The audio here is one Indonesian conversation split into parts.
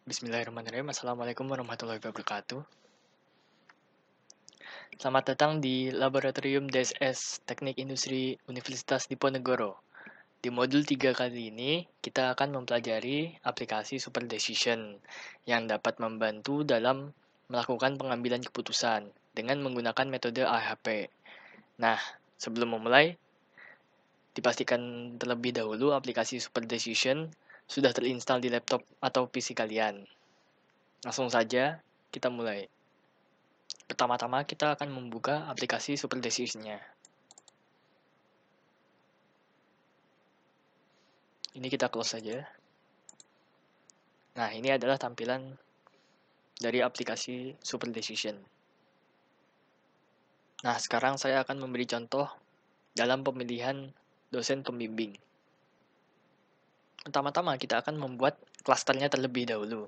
Bismillahirrahmanirrahim. Assalamualaikum warahmatullahi wabarakatuh. Selamat datang di Laboratorium DSS Teknik Industri Universitas Diponegoro. Di modul 3 kali ini, kita akan mempelajari aplikasi Super Decision yang dapat membantu dalam melakukan pengambilan keputusan dengan menggunakan metode AHP. Nah, sebelum memulai, dipastikan terlebih dahulu aplikasi Super Decision sudah terinstall di laptop atau PC kalian. Langsung saja, kita mulai. Pertama-tama kita akan membuka aplikasi Super Decision-nya. Ini kita close saja. Nah, ini adalah tampilan dari aplikasi Super Decision. Nah, sekarang saya akan memberi contoh dalam pemilihan dosen pembimbing. Pertama-tama kita akan membuat klasternya terlebih dahulu.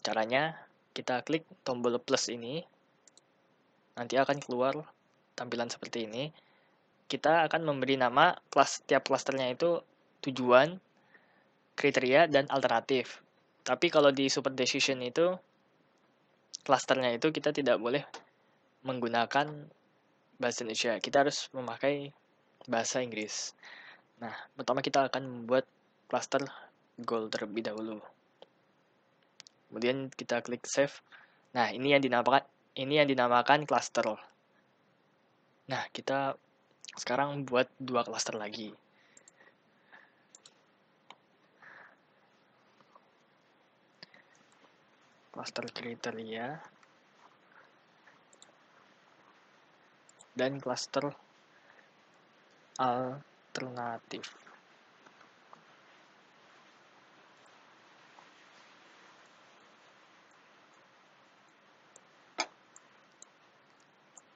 Caranya, kita klik tombol plus ini. Nanti akan keluar tampilan seperti ini. Kita akan memberi nama tiap klasternya itu tujuan, kriteria, dan alternatif. Tapi kalau di Super Decision itu, klasternya itu kita tidak boleh menggunakan bahasa Indonesia. Kita harus memakai bahasa Inggris. Nah, pertama kita akan membuat klaster goal terlebih dahulu. Kemudian kita klik save. Nah, ini yang dinamakan klaster. Nah, kita sekarang buat 2 klaster lagi. Klaster kriteria dan klaster alternatif.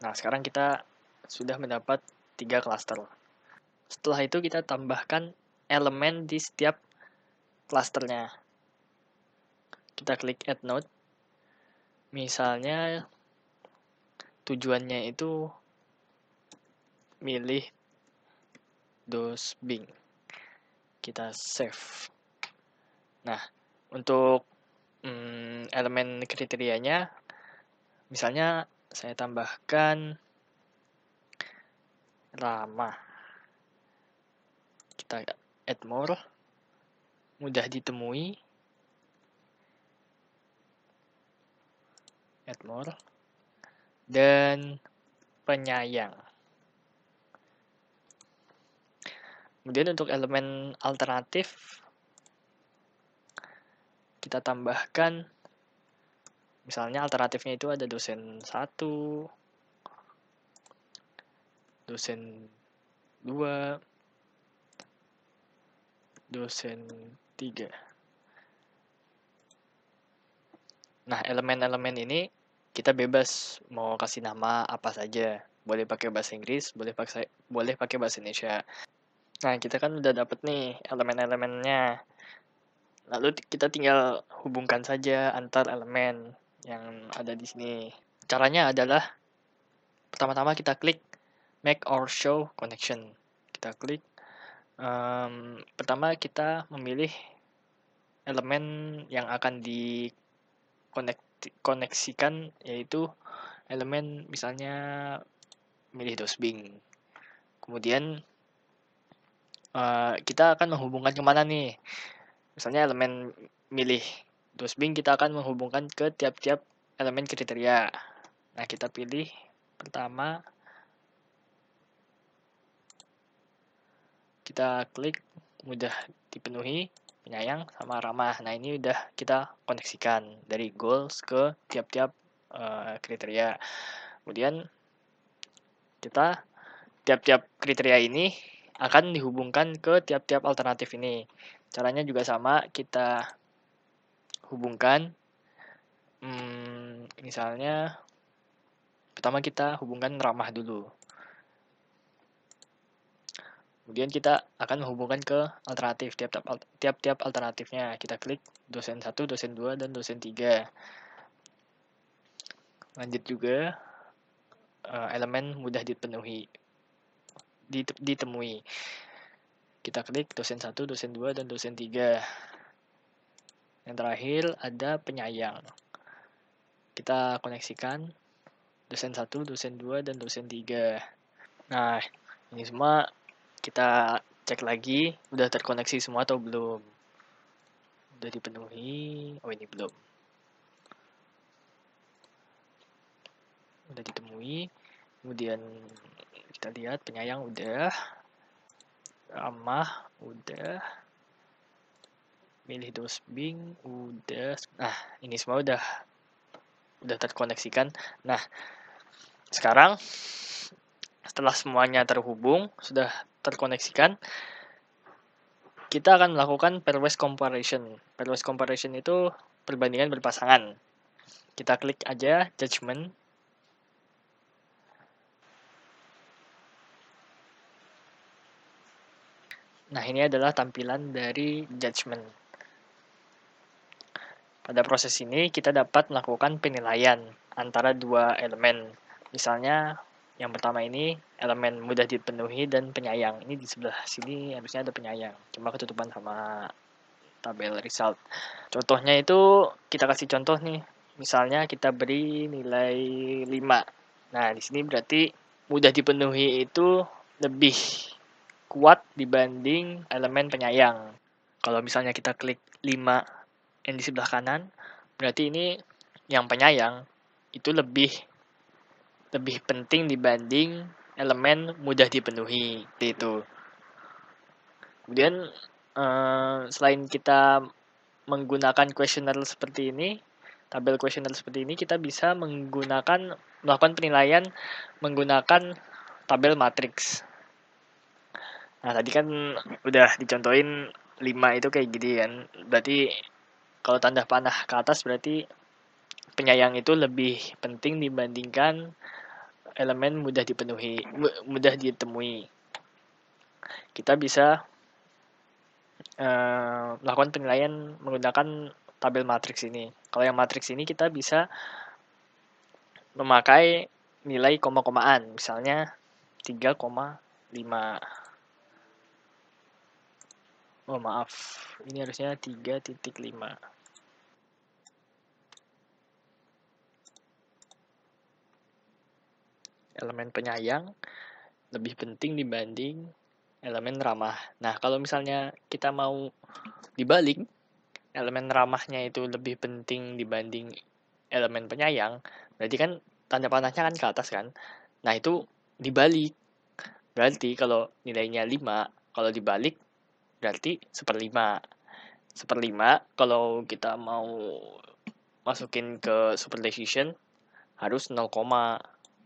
Nah, sekarang kita sudah mendapat 3 klaster. Setelah itu kita tambahkan elemen di setiap klasternya. Kita klik add node. Misalnya tujuannya itu milih dosbing. Kita save. Nah, untuk elemen kriterianya, misalnya saya tambahkan ramah. Kita add more, mudah ditemui, add more, dan penyayang. Kemudian untuk elemen alternatif, kita tambahkan, misalnya alternatifnya itu ada dosen 1, dosen 2, dosen 3. Nah, elemen-elemen ini kita bebas mau kasih nama apa saja. Boleh pakai bahasa Inggris, boleh pakai bahasa Indonesia. Nah, kita kan udah dapet nih elemen-elemennya. Lalu kita tinggal hubungkan saja antar elemen yang ada di sini. Caranya adalah pertama-tama kita klik make or show connection. Kita klik. Pertama kita memilih elemen yang akan dikoneksikan, yaitu elemen misalnya milih dosbing. Kemudian kita akan menghubungkan kemana nih? Misalnya elemen milih dosbing kita akan menghubungkan ke tiap-tiap elemen kriteria. Nah, kita pilih pertama, kita klik mudah dipenuhi, penyayang, sama ramah. Nah, ini udah kita koneksikan dari goals ke tiap-tiap kriteria. Kemudian kita tiap-tiap kriteria ini akan dihubungkan ke tiap-tiap alternatif ini. Caranya juga sama, kita hubungkan. Misalnya pertama kita hubungkan ramah dulu. Kemudian kita akan menghubungkan ke alternatif, tiap-tiap alternatifnya. Kita klik dosen 1, dosen 2, dan dosen 3. Lanjut juga elemen mudah ditemui. Kita klik dosen 1, dosen 2, dan dosen 3. Yang terakhir ada penyayang. Kita koneksikan dosen 1, dosen 2, dan dosen 3. Nah, ini semua kita cek lagi udah terkoneksi semua atau belum. Udah dipenuhi. Oh, ini belum. Udah ditemui. Kemudian kita lihat penyayang udah. Ramah udah. Milih dosbing udah. Nah, ini semua udah terkoneksikan. Nah, sekarang setelah semuanya terhubung, sudah terkoneksikan, kita akan melakukan pairwise comparison. Pairwise comparison itu perbandingan berpasangan. Kita klik aja judgment. Nah, ini adalah tampilan dari judgment. Pada proses ini, kita dapat melakukan penilaian antara dua elemen. Misalnya, yang pertama ini elemen mudah dipenuhi dan penyayang. Ini di sebelah sini harusnya ada penyayang. Cuma ketutupan sama tabel result. Contohnya itu, kita kasih contoh nih. Misalnya kita beri nilai 5. Nah, di sini berarti mudah dipenuhi itu lebih kuat dibanding elemen penyayang. Kalau misalnya kita klik 5 yang di sebelah kanan, berarti ini yang penyayang itu lebih penting dibanding elemen mudah dipenuhi itu. Kemudian selain kita menggunakan questionnaire seperti ini, tabel questionnaire seperti ini, kita bisa melakukan penilaian menggunakan tabel matriks. Nah, tadi kan udah dicontohin 5 itu kayak gini kan. Berarti kalau tanda panah ke atas berarti penyayang itu lebih penting dibandingkan elemen mudah ditemui. Kita bisa melakukan penilaian menggunakan tabel matriks ini. Kalau yang matriks ini kita bisa memakai nilai koma-komaan, misalnya 3,5. Oh, maaf. Ini harusnya 3.5. Elemen penyayang lebih penting dibanding elemen ramah. Nah, kalau misalnya kita mau dibalik, elemen ramahnya itu lebih penting dibanding elemen penyayang, berarti kan tanda panahnya kan ke atas kan. Nah, itu dibalik. Berarti kalau nilainya 5, kalau dibalik berarti 1/5. 1/5 kalau kita mau masukin ke super decision harus 0,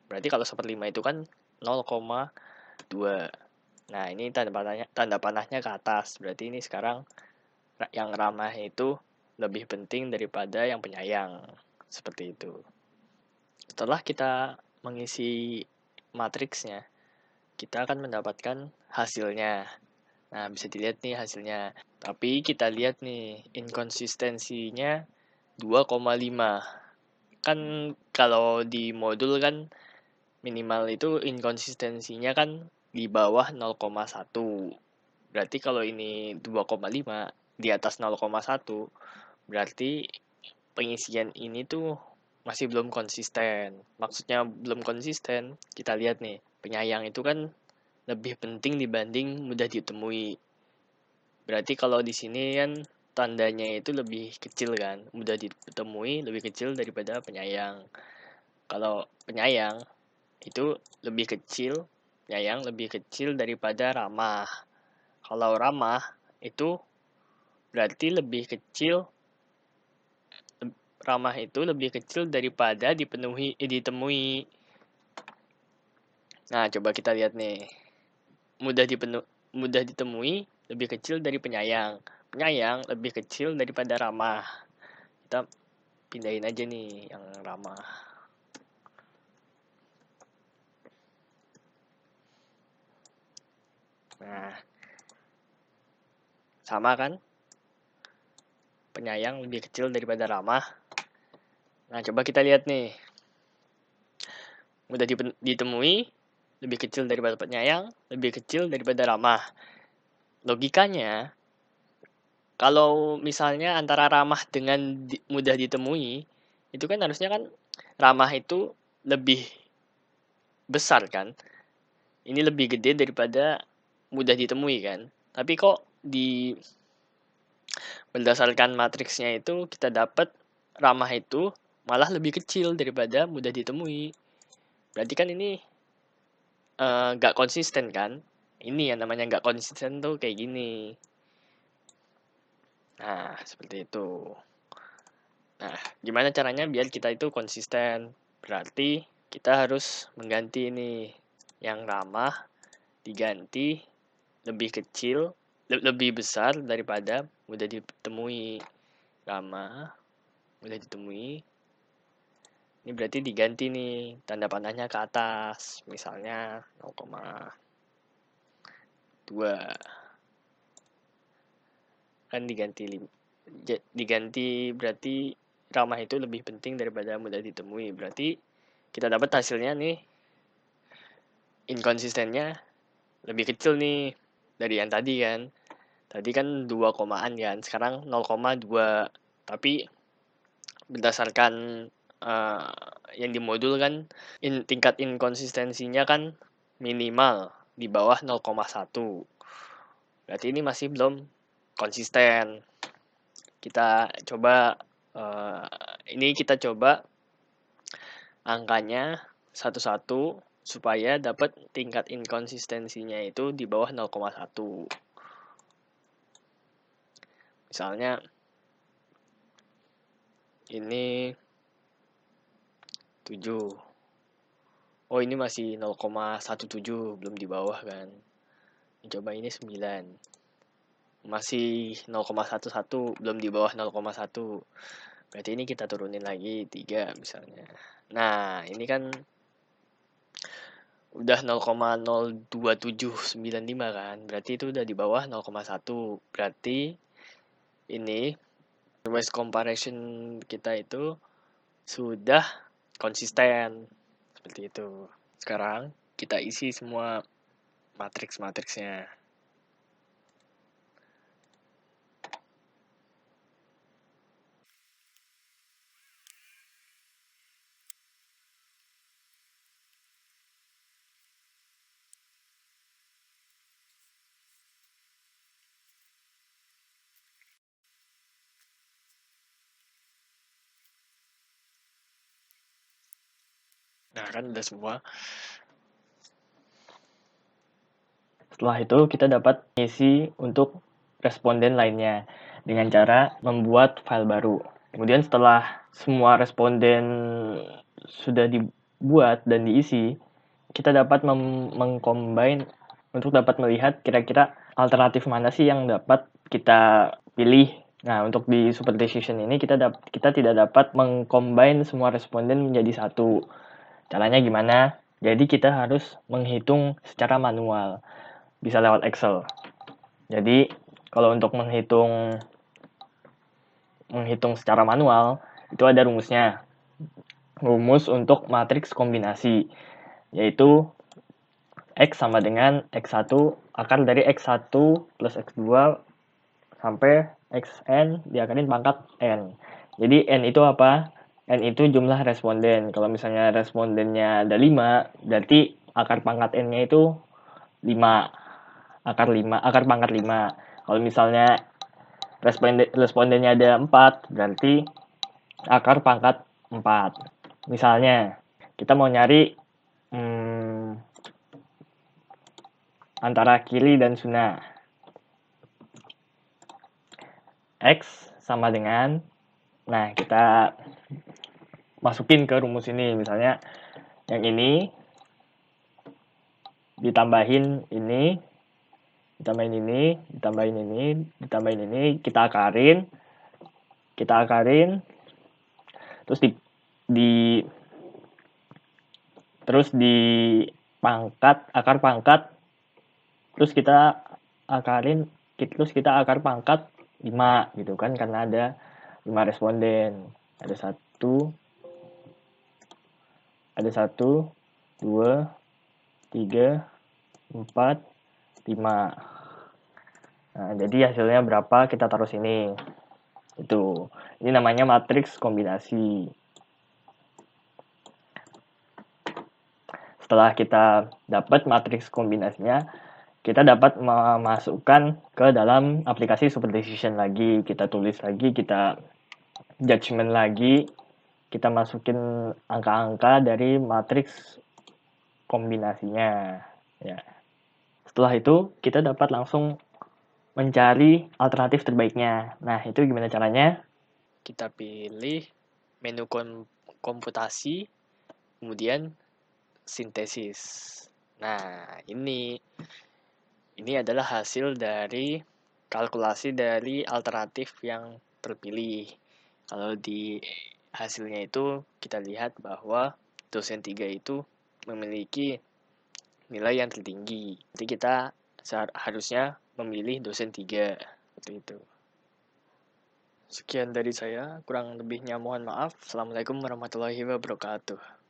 berarti kalau 1/5 itu kan 0,2. Nah, ini tanda panahnya ke atas. Berarti ini sekarang yang ramah itu lebih penting daripada yang penyayang. Seperti itu. Setelah kita mengisi matriksnya, kita akan mendapatkan hasilnya. Nah, bisa dilihat nih hasilnya. Tapi kita lihat nih, inkonsistensinya 2,5. Kan kalau di modul kan minimal itu inkonsistensinya kan di bawah 0,1. Berarti kalau ini 2,5 di atas 0,1, berarti pengisian ini tuh masih belum konsisten. Maksudnya belum konsisten, kita lihat nih, penyayang itu kan lebih penting dibanding mudah ditemui. Berarti kalau di sini kan tandanya itu lebih kecil kan, mudah ditemui lebih kecil daripada penyayang. Kalau penyayang itu lebih kecil, penyayang lebih kecil daripada ramah. Kalau ramah itu berarti ramah itu lebih kecil daripada ditemui. Nah, coba kita lihat nih. Mudah ditemui lebih kecil dari penyayang. Penyayang lebih kecil daripada ramah. Kita pindahin aja nih yang ramah. Nah, sama kan? Penyayang lebih kecil daripada ramah. Nah, coba kita lihat nih. Mudah ditemui lebih kecil daripada penyayang, lebih kecil daripada ramah. Logikanya, Kalau misalnya antara ramah dengan mudah ditemui, itu kan harusnya kan ramah itu lebih besar kan. Ini lebih gede daripada mudah ditemui kan. Tapi kok berdasarkan matriksnya itu kita dapat ramah itu malah lebih kecil daripada mudah ditemui. Berarti kan ini nggak konsisten kan. Ini yang namanya nggak konsisten tuh kayak gini. Nah, seperti itu. Nah, gimana caranya biar kita itu konsisten? Berarti kita harus mengganti ini. Yang ramah diganti lebih kecil, lebih besar daripada mudah ditemui. Ramah, mudah ditemui. Ini berarti diganti nih, tanda panahnya ke atas. Misalnya 0,2. Kan diganti berarti ramah itu lebih penting daripada mudah ditemui. Berarti kita dapat hasilnya nih, inkonsistennya lebih kecil nih dari yang tadi kan. Tadi kan 2 komaan kan, sekarang 0,2. Tapi berdasarkan yang di modul kan tingkat inkonsistensinya kan minimal di bawah 0,1. Berarti ini masih belum konsisten. Kita coba ini kita coba angkanya satu-satu supaya dapat tingkat inkonsistensinya itu di bawah 0,1. Misalnya ini 7. Oh, ini masih 0,17, belum di bawah kan. Coba ini 9. Masih 0,11, belum di bawah 0,1. Berarti ini kita turunin lagi 3 misalnya. Nah, ini kan udah 0,02795 kan. Berarti itu udah di bawah 0,1. Berarti ini noise comparison kita itu sudah konsisten. Seperti itu. Sekarang kita isi semua matriks-matriksnya. Nah, kan udah semua. Setelah itu kita dapat isi untuk responden lainnya dengan cara membuat file baru. Kemudian setelah semua responden sudah dibuat dan diisi, kita dapat mengcombine untuk dapat melihat kira-kira alternatif mana sih yang dapat kita pilih. Nah, untuk di super decision ini kita tidak dapat mengcombine semua responden menjadi satu. Caranya gimana? Jadi kita harus menghitung secara manual. Bisa lewat Excel. Jadi kalau untuk menghitung secara manual itu ada rumusnya. Rumus untuk matriks kombinasi yaitu X sama dengan X1 akar dari X1 plus X2 sampai Xn diakarin pangkat N. Jadi N itu apa? N itu jumlah responden. Kalau misalnya respondennya ada 5, berarti akar pangkat N-nya itu 5. Akar pangkat 5. Kalau misalnya respondennya ada 4, berarti akar pangkat 4. Misalnya, kita mau nyari antara Kili dan Suna. X sama dengan, nah kita masukin ke rumus ini. Misalnya, yang ini ditambahin ini, ditambahin ini, ditambahin ini, ditambahin ini, kita akarin, terus terus di pangkat, akar pangkat, terus kita akar pangkat 5 gitu kan, karena ada 5 responden. Ada 1, 2, 3, 4, 5. Nah, jadi hasilnya berapa kita taruh sini. Itu. Ini namanya matriks kombinasi. Setelah kita dapat matriks kombinasinya, kita dapat memasukkan ke dalam aplikasi Super Decision lagi. Kita tulis lagi, kita judgment lagi, kita masukin angka-angka dari matriks kombinasinya. Ya. Setelah itu, kita dapat langsung mencari alternatif terbaiknya. Nah, itu gimana caranya? Kita pilih menu komputasi, kemudian sintesis. Nah, ini adalah hasil dari kalkulasi dari alternatif yang terpilih. Kalau di hasilnya itu kita lihat bahwa dosen 3 itu memiliki nilai yang tertinggi. Jadi kita harusnya memilih dosen 3. Seperti itu. Sekian dari saya, kurang lebihnya mohon maaf. Assalamualaikum warahmatullahi wabarakatuh.